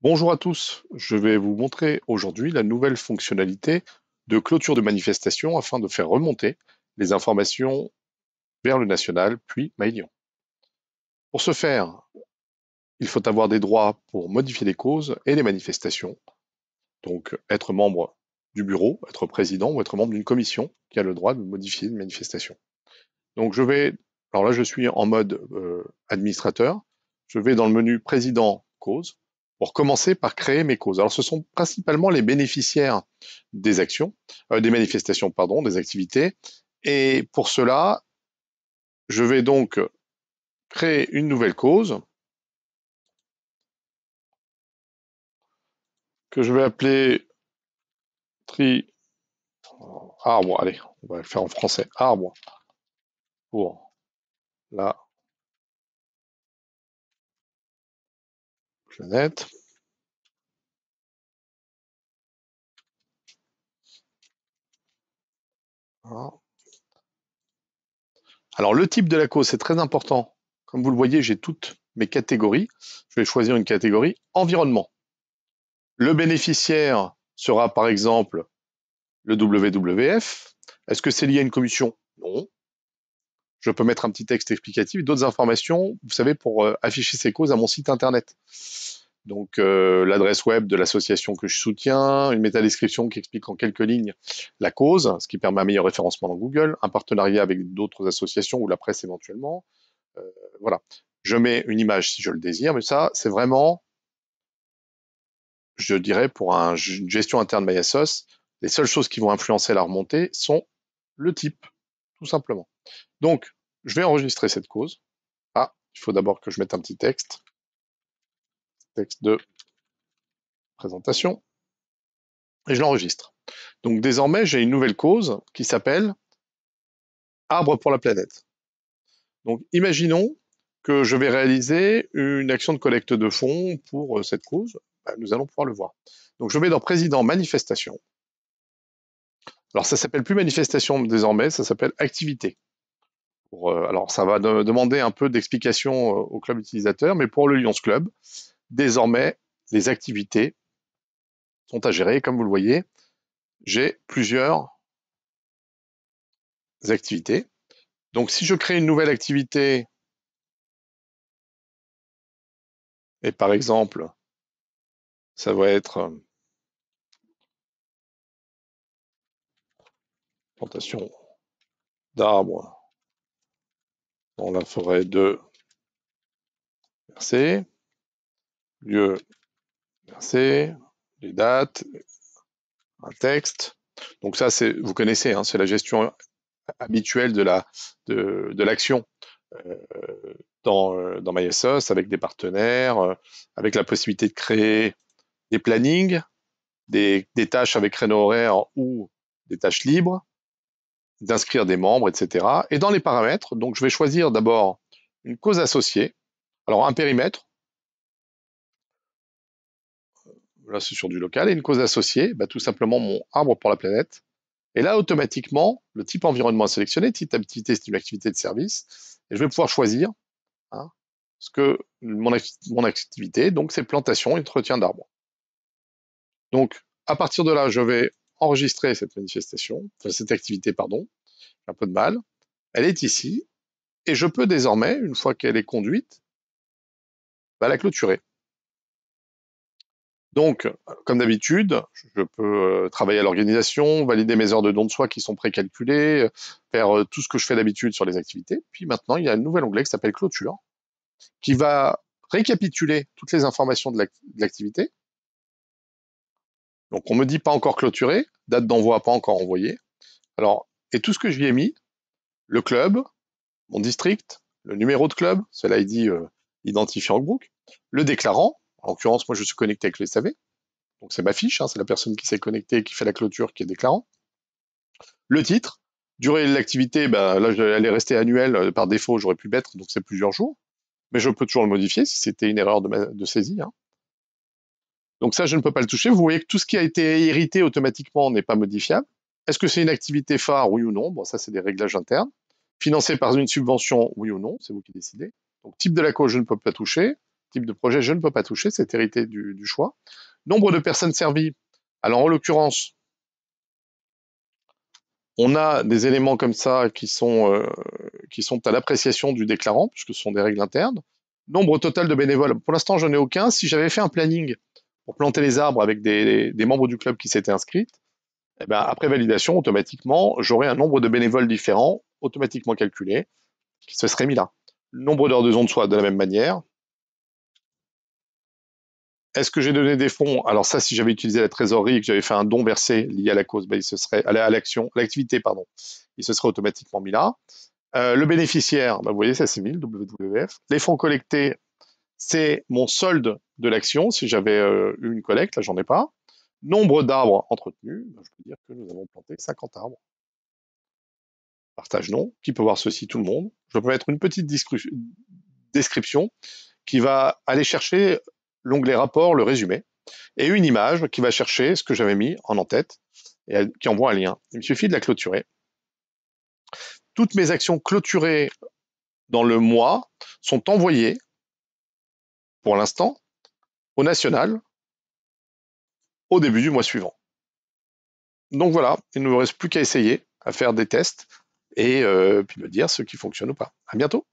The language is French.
Bonjour à tous, je vais vous montrer aujourd'hui la nouvelle fonctionnalité de clôture de manifestation afin de faire remonter les informations vers le national puis Maillion. Pour ce faire, il faut avoir des droits pour modifier les causes et les manifestations, donc être membre du bureau, être président ou être membre d'une commission qui a le droit de modifier une manifestation. Donc alors là je suis en mode administrateur, je vais dans le menu président cause pour commencer par créer mes causes. Alors ce sont principalement les bénéficiaires des actions, des manifestations, pardon, des activités. Et pour cela, je vais donc créer une nouvelle cause que je vais appeler tri arbre. Allez, on va le faire en français. Arbre pour la planète. Voilà. Alors le type de la cause, c'est très important. Comme vous le voyez, j'ai toutes mes catégories. Je vais choisir une catégorie environnement. Le bénéficiaire sera par exemple le WWF. Est-ce que c'est lié à une commission? Non. Je peux mettre un petit texte explicatif, d'autres informations, vous savez, pour afficher ces causes à mon site internet. Donc l'adresse web de l'association que je soutiens, une métadescription qui explique en quelques lignes la cause, ce qui permet un meilleur référencement dans Google, un partenariat avec d'autres associations ou la presse éventuellement. Euh, voilà. Je mets une image si je le désire, mais ça, c'est vraiment, je dirais, pour une gestion interne MyAsos, les seules choses qui vont influencer la remontée sont le type, tout simplement. Donc, je vais enregistrer cette cause. Ah, il faut d'abord que je mette un petit texte. Texte de présentation. Et je l'enregistre. Donc, désormais, j'ai une nouvelle cause qui s'appelle Arbre pour la planète. Donc, imaginons que je vais réaliser une action de collecte de fonds pour cette cause. Ben, nous allons pouvoir le voir. Donc, je vais dans Président Manifestation. Alors, ça s'appelle plus manifestation désormais, ça s'appelle activité. Alors, ça va demander un peu d'explication au club utilisateur, mais pour le Lions Club, désormais, les activités sont à gérer. Comme vous le voyez, j'ai plusieurs activités. Donc, si je crée une nouvelle activité, et par exemple, ça va être plantation d'arbres dans la forêt de Mercé, lieu Mercé, les dates, un texte. Donc ça, vous connaissez, hein, c'est la gestion habituelle de l'action dans MySauce avec des partenaires, avec la possibilité de créer des plannings, des tâches avec créneau horaire ou des tâches libres, d'inscrire des membres, etc. Et dans les paramètres, donc je vais choisir d'abord une cause associée. Alors un périmètre, là c'est sur du local, et une cause associée, bah, tout simplement mon arbre pour la planète. Et là, automatiquement, le type environnement est sélectionné, type activité, c'est une activité de service, et je vais pouvoir choisir hein, ce que mon activité, donc c'est plantation et entretien d'arbres. Donc, à partir de là, je vais enregistrer cette manifestation, enfin cette activité, pardon, j'ai un peu de mal. Elle est ici, et je peux désormais, une fois qu'elle est conduite, bah, la clôturer. Donc, comme d'habitude, je peux travailler à l'organisation, valider mes heures de don de soi qui sont précalculées, faire tout ce que je fais d'habitude sur les activités. Puis maintenant, il y a un nouvel onglet qui s'appelle Clôture, qui va récapituler toutes les informations de l'activité. Donc, on me dit pas encore clôturé, date d'envoi pas encore envoyée. Alors, et tout ce que je lui ai mis, le club, mon district, le numéro de club, c'est l'ID identifiant le groupe, le déclarant, en l'occurrence, moi je suis connecté avec le SAV, donc c'est ma fiche, hein, c'est la personne qui s'est connectée et qui fait la clôture qui est déclarant. Le titre, durée de l'activité, ben, là elle est restée annuelle, par défaut j'aurais pu mettre, donc c'est plusieurs jours, mais je peux toujours le modifier si c'était une erreur de saisie. Hein. Donc ça je ne peux pas le toucher, vous voyez que tout ce qui a été hérité automatiquement n'est pas modifiable. Est-ce que c'est une activité phare, oui ou non? Bon, ça c'est des réglages internes. Financé par une subvention, oui ou non, c'est vous qui décidez. Donc type de la cause, je ne peux pas toucher. type de projet, je ne peux pas toucher, c'est hérité du choix. Nombre de personnes servies. Alors, en l'occurrence, on a des éléments comme ça qui sont à l'appréciation du déclarant, puisque ce sont des règles internes. Nombre total de bénévoles. Pour l'instant, je n'en ai aucun. Si j'avais fait un planning pour planter les arbres avec des membres du club qui s'étaient inscrits, eh ben, après validation, automatiquement, j'aurais un nombre de bénévoles différents, automatiquement calculé, qui se serait mis là. Le nombre d'heures de zone soit de la même manière. Est-ce que j'ai donné des fonds? Alors ça, si j'avais utilisé la trésorerie et que j'avais fait un don versé lié à la cause, ben, il se serait à l'action, à l'activité, pardon, il se serait automatiquement mis là. Le bénéficiaire, ben, vous voyez, ça c'est mis, le WWF. Les fonds collectés, c'est mon solde de l'action, si j'avais eu une collecte, là j'en ai pas. Nombre d'arbres entretenus, ben, je peux dire que nous avons planté 50 arbres. Partage non, qui peut voir ceci, tout le monde. Je peux mettre une petite description qui va aller chercher l'onglet rapport, le résumé, et une image qui va chercher ce que j'avais mis en tête et qui envoie un lien. Il me suffit de la clôturer. Toutes mes actions clôturées dans le mois sont envoyées, pour l'instant, au national au début du mois suivant. Donc voilà, il ne me reste plus qu'à essayer, à faire des tests et puis me dire ce qui fonctionne ou pas. À bientôt.